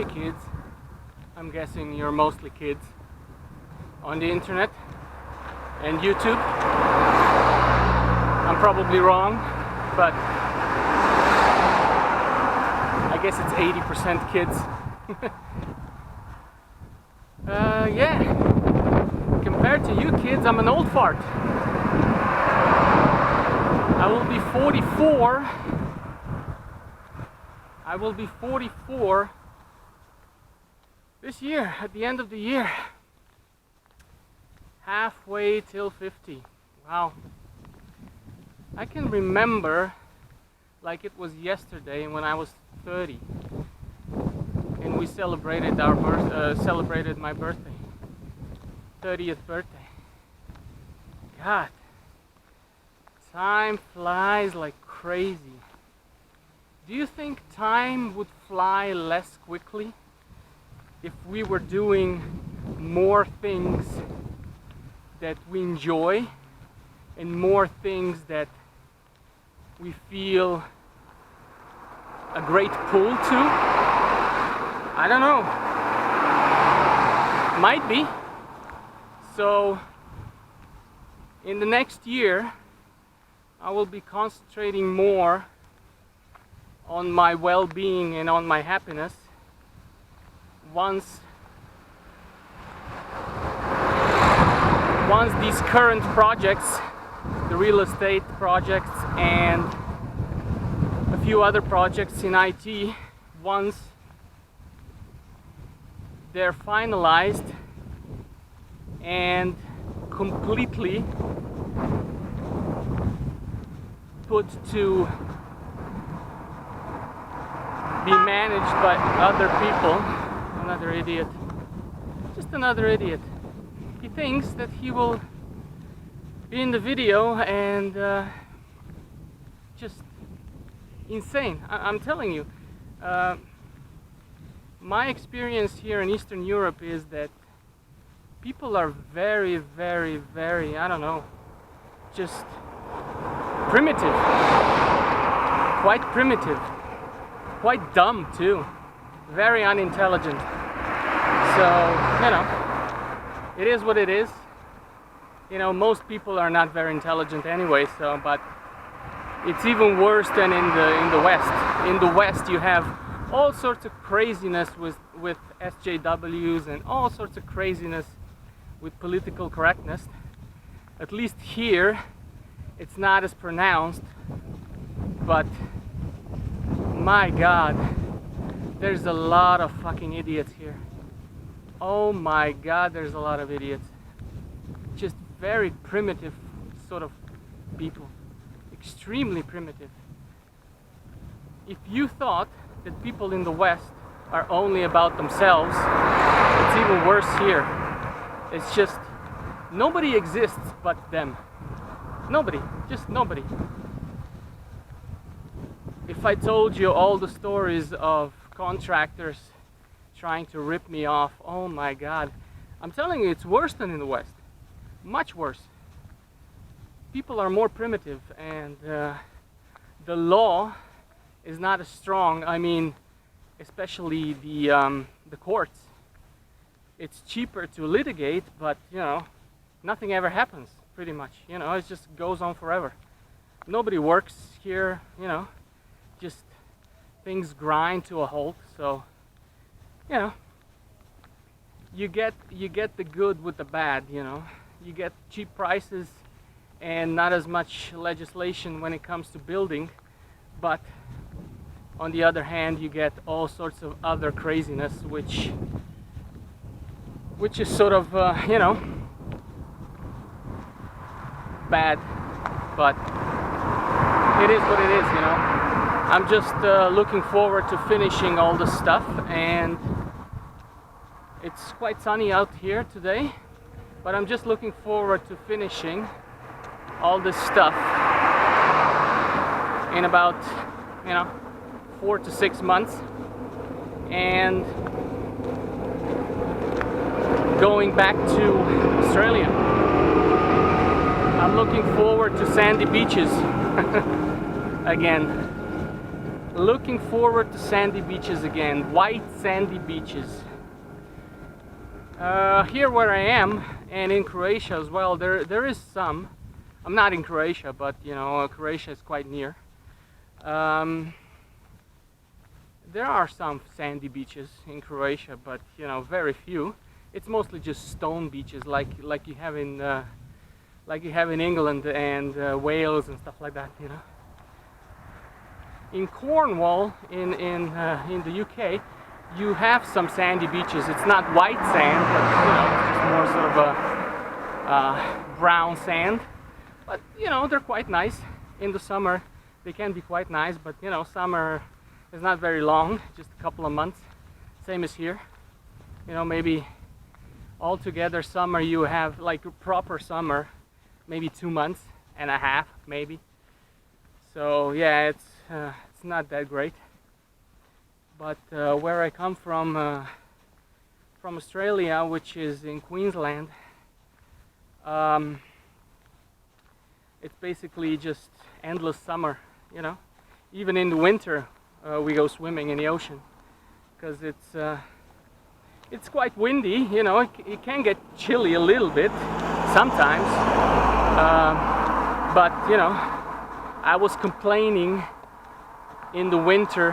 Hey kids, I'm guessing you're mostly kids on the internet and YouTube. I'm probably wrong, but I guess it's 80% kids. Yeah, compared to you kids, I'm an old fart. I will be 44. I will be 44 this year, at the end of the year. Halfway till 50. Wow. I can remember like it was yesterday when I was 30 and we celebrated celebrated my birthday, 30th birthday. God, time flies like crazy. Do you think time would fly less quickly if we were doing more things that we enjoy and more things that we feel a great pull to? I don't know. Might be. So in the next year I will be concentrating more on my well-being and on my happiness once these current projects, the real estate projects and a few other projects in IT, once they're finalized and completely put to be managed by other people. Another idiot. Just another idiot. He thinks that he will be in the video and just insane. I'm telling you. My experience here in Eastern Europe is that people are very, very, very, I don't know, just primitive. Quite primitive. Quite dumb too. Very unintelligent. So, you know, it is what it is. You know, most people are not very intelligent anyway, so, but it's even worse than in the West. In the West you have all sorts of craziness with SJWs and all sorts of craziness with political correctness. At least here it's not as pronounced, but my God, there's a lot of fucking idiots here. Oh my God, there's a lot of idiots. Just very primitive sort of people. Extremely primitive. If you thought that people in the West are only about themselves, it's even worse here. It's just nobody exists but them. Nobody. Just nobody. If I told you all the stories of contractors trying to rip me off, oh my God. I'm telling you, it's worse than in the West. Much worse. People are more primitive and the law is not as strong. I mean, especially the courts. It's cheaper to litigate, but you know, nothing ever happens pretty much. You know, it just goes on forever. Nobody works here, you know, just things grind to a halt. So, you know, you get the good with the bad, you know. You get cheap prices and not as much legislation when it comes to building, but on the other hand you get all sorts of other craziness which is sort of you know, bad, but it is what it is, you know. I'm just looking forward to finishing all the stuff, and it's quite sunny out here today, but I'm just looking forward to finishing all this stuff in about, you know, 4 to 6 months and going back to Australia. I'm looking forward to sandy beaches again. Looking forward to sandy beaches again, white sandy beaches. Here where I am, and in Croatia as well, there is some. I'm not in Croatia, but you know, Croatia is quite near. There are some sandy beaches in Croatia, but you know, very few. It's mostly just stone beaches, like you have in England and Wales and stuff like that. You know. In Cornwall, in the UK, you have some sandy beaches. It's not white sand, but you know, it's just more sort of a brown sand. But you know, they're quite nice. In the summer, they can be quite nice. But you know, summer is not very long, just a couple of months. Same as here. You know, maybe altogether summer you have like a proper summer, maybe 2 months and a half, maybe. So yeah, it's not that great. But where I come from Australia, which is in Queensland, it's basically just endless summer. You know, even in the winter we go swimming in the ocean because it's quite windy. You know, it can get chilly a little bit sometimes, but you know, I was complaining in the winter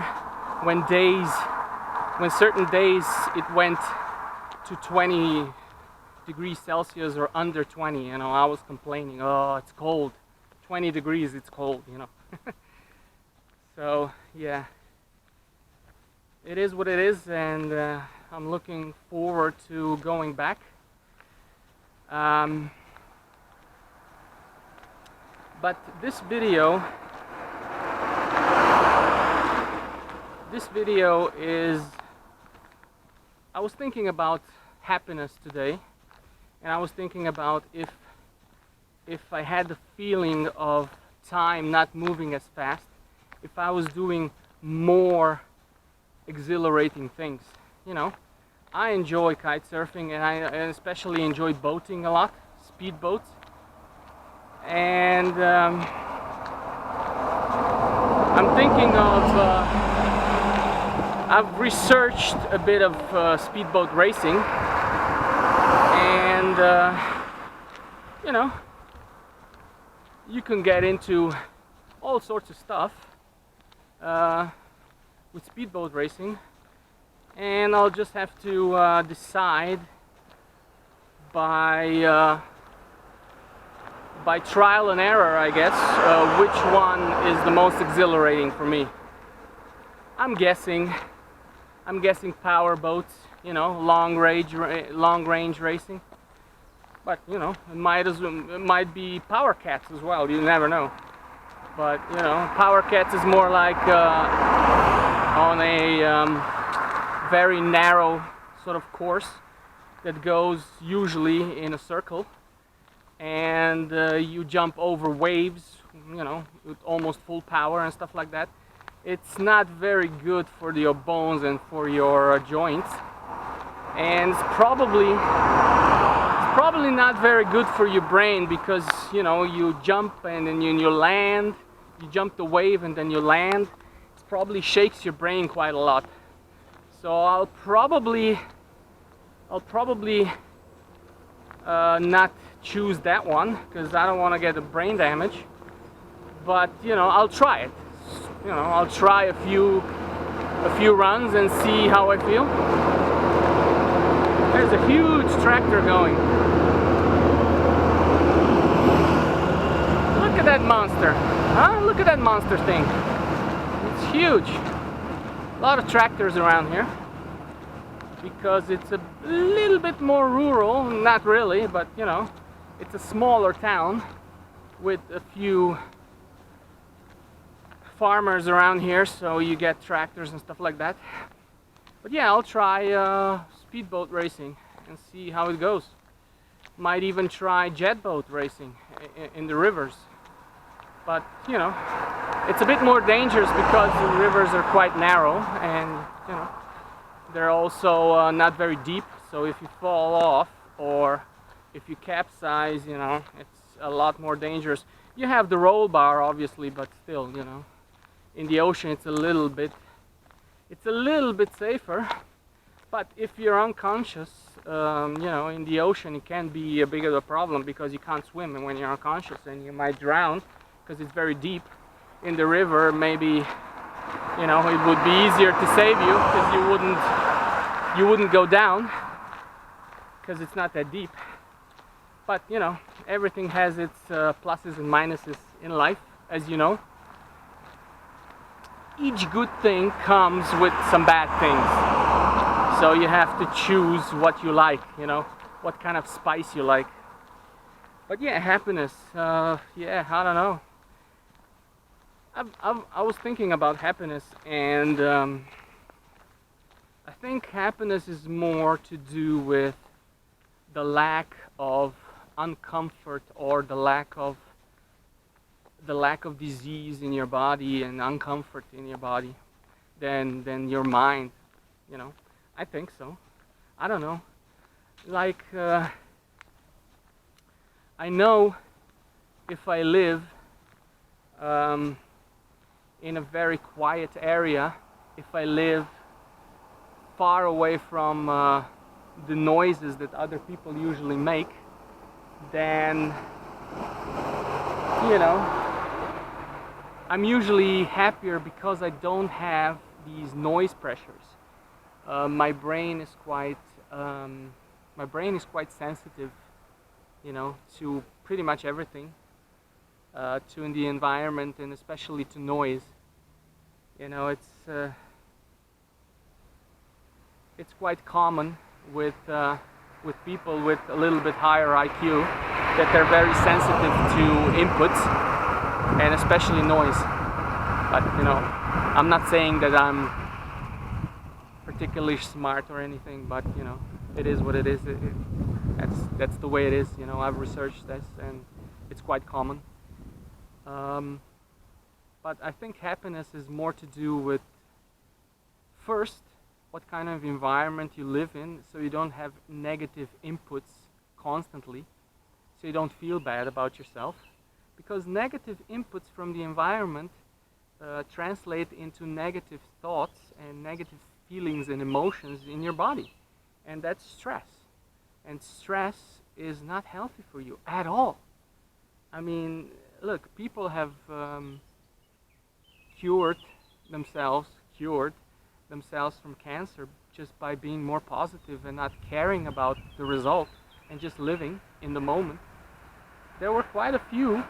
when certain days it went to 20 degrees Celsius or under 20. You know, I was complaining, oh, it's cold, 20 degrees, it's cold, you know. So yeah, it is what it is, and I'm looking forward to going back. But this video is, I was thinking about happiness today, and I was thinking about if I had the feeling of time not moving as fast, if I was doing more exhilarating things. You know, I enjoy kite surfing, and I especially enjoy boating a lot, speedboats. And I'm thinking of, I've researched a bit of speedboat racing, and you know, you can get into all sorts of stuff with speedboat racing, and I'll just have to decide by trial and error, I guess, which one is the most exhilarating for me. I'm guessing power boats, you know, long range racing. But you know, it might be power cats as well. You never know. But you know, power cats is more like on a very narrow sort of course that goes usually in a circle, and you jump over waves, you know, with almost full power and stuff like that. It's not very good for your bones and for your joints, and it's probably not very good for your brain, because you know, you jump and then you land, you jump the wave and then you land. It probably shakes your brain quite a lot. So I'll probably not choose that one, because I don't want to get a brain damage. But you know, I'll try it. You know, I'll try a few runs and see how I feel. There's a huge tractor going. Look at that monster, huh? Look at that monster thing. It's huge. A lot of tractors around here, because it's a little bit more rural. Not really, but you know, it's a smaller town with a few farmers around here, so you get tractors and stuff like that. But yeah, I'll try speedboat racing and see how it goes. Might even try jet boat racing in the rivers. But you know, it's a bit more dangerous because the rivers are quite narrow, and you know, they're also not very deep. So if you fall off or if you capsize, you know, it's a lot more dangerous. You have the roll bar, obviously, but still, you know, In the ocean, it's a little bit safer. But if you're unconscious, you know, in the ocean, it can be a big of a problem because you can't swim, and when you're unconscious, and you might drown because it's very deep. In the river, maybe, you know, it would be easier to save you because you wouldn't go down because it's not that deep. But you know, everything has its pluses and minuses in life, as you know. Each good thing comes with some bad things, so you have to choose what you like, you know, what kind of spice you like. But yeah, happiness, yeah, I don't know. I was thinking about happiness, and I think happiness is more to do with the lack of uncomfort, or the lack of disease in your body and uncomfort in your body than your mind, you know. I think so. I don't know. Like, I know if I live in a very quiet area, if I live far away from the noises that other people usually make, then, you know, I'm usually happier because I don't have these noise pressures. My brain is quite sensitive, you know, to pretty much everything, to the environment, and especially to noise. You know, it's quite common with people with a little bit higher IQ that they're very sensitive to inputs, and especially noise. But you know, I'm not saying that I'm particularly smart or anything, but you know, it is what it is. That's the way it is. You know, I've researched this, and it's quite common. But I think happiness is more to do with, first, what kind of environment you live in, so you don't have negative inputs constantly, so you don't feel bad about yourself. Because negative inputs from the environment translate into negative thoughts and negative feelings and emotions in your body. And that's stress. And stress is not healthy for you at all. I mean, look, people have cured themselves from cancer just by being more positive and not caring about the result and just living in the moment. There were quite a few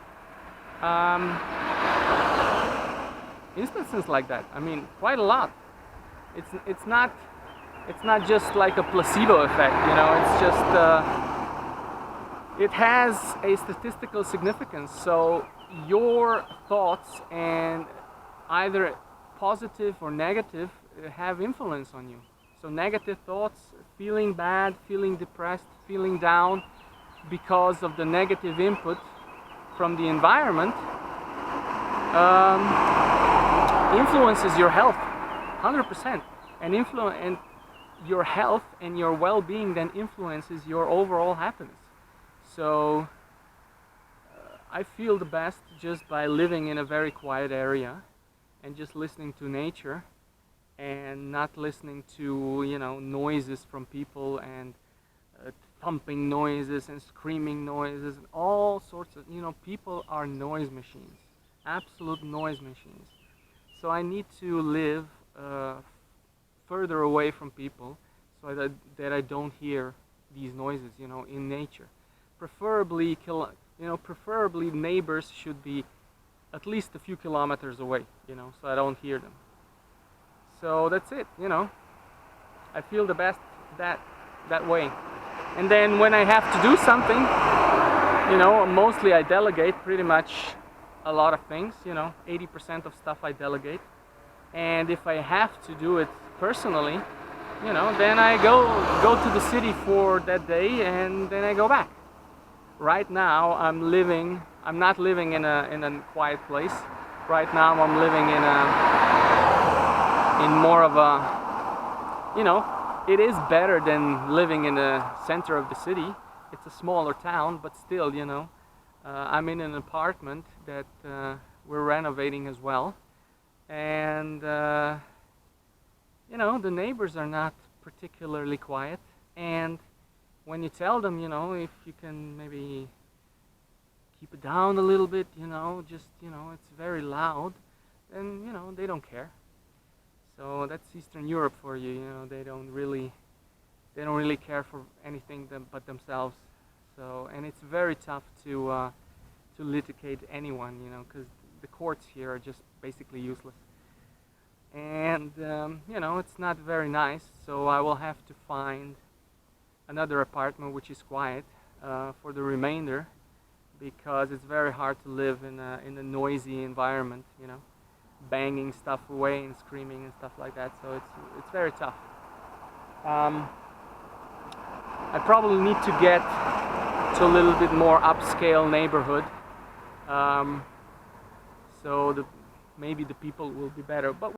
instances like that. I mean, quite a lot. It's not just like a placebo effect, you know. It's just it has a statistical significance. So your thoughts, and either positive or negative, have influence on you. So negative thoughts, feeling bad, feeling depressed, feeling down because of the negative input from the environment, influences your health 100%, and your health and your well-being then influences your overall happiness. So I feel the best just by living in a very quiet area and just listening to nature, and not listening to, you know, noises from people, and thumping noises and screaming noises and all sorts of, you know, people are noise machines, absolute noise machines. So I need to live further away from people, so that I don't hear these noises, you know, in nature. Preferably, preferably neighbors should be at least a few kilometers away, you know, so I don't hear them. So that's it, you know. I feel the best that way. And then when I have to do something, you know, mostly I delegate pretty much a lot of things, you know, 80% of stuff I delegate. And if I have to do it personally, you know, then I go to the city for that day, and then I go back. Right now I'm not living in a quiet place. Right now I'm living in more of a, you know, it is better than living in the center of the city. It's a smaller town, but still, you know, I'm in an apartment that we're renovating as well. and you know, the neighbors are not particularly quiet, and when you tell them, you know, if you can maybe keep it down a little bit, you know, just, you know, it's very loud, then, you know, they don't care. So that's Eastern Europe for you, you know, they don't really care for anything but themselves. So, and it's very tough to litigate anyone, you know, because the courts here are just basically useless. And you know, it's not very nice, so I will have to find another apartment which is quiet for the remainder, because it's very hard to live in a noisy environment, you know, banging stuff away and screaming and stuff like that. So it's very tough. I probably need to get to a little bit more upscale neighborhood, so maybe the people will be better. But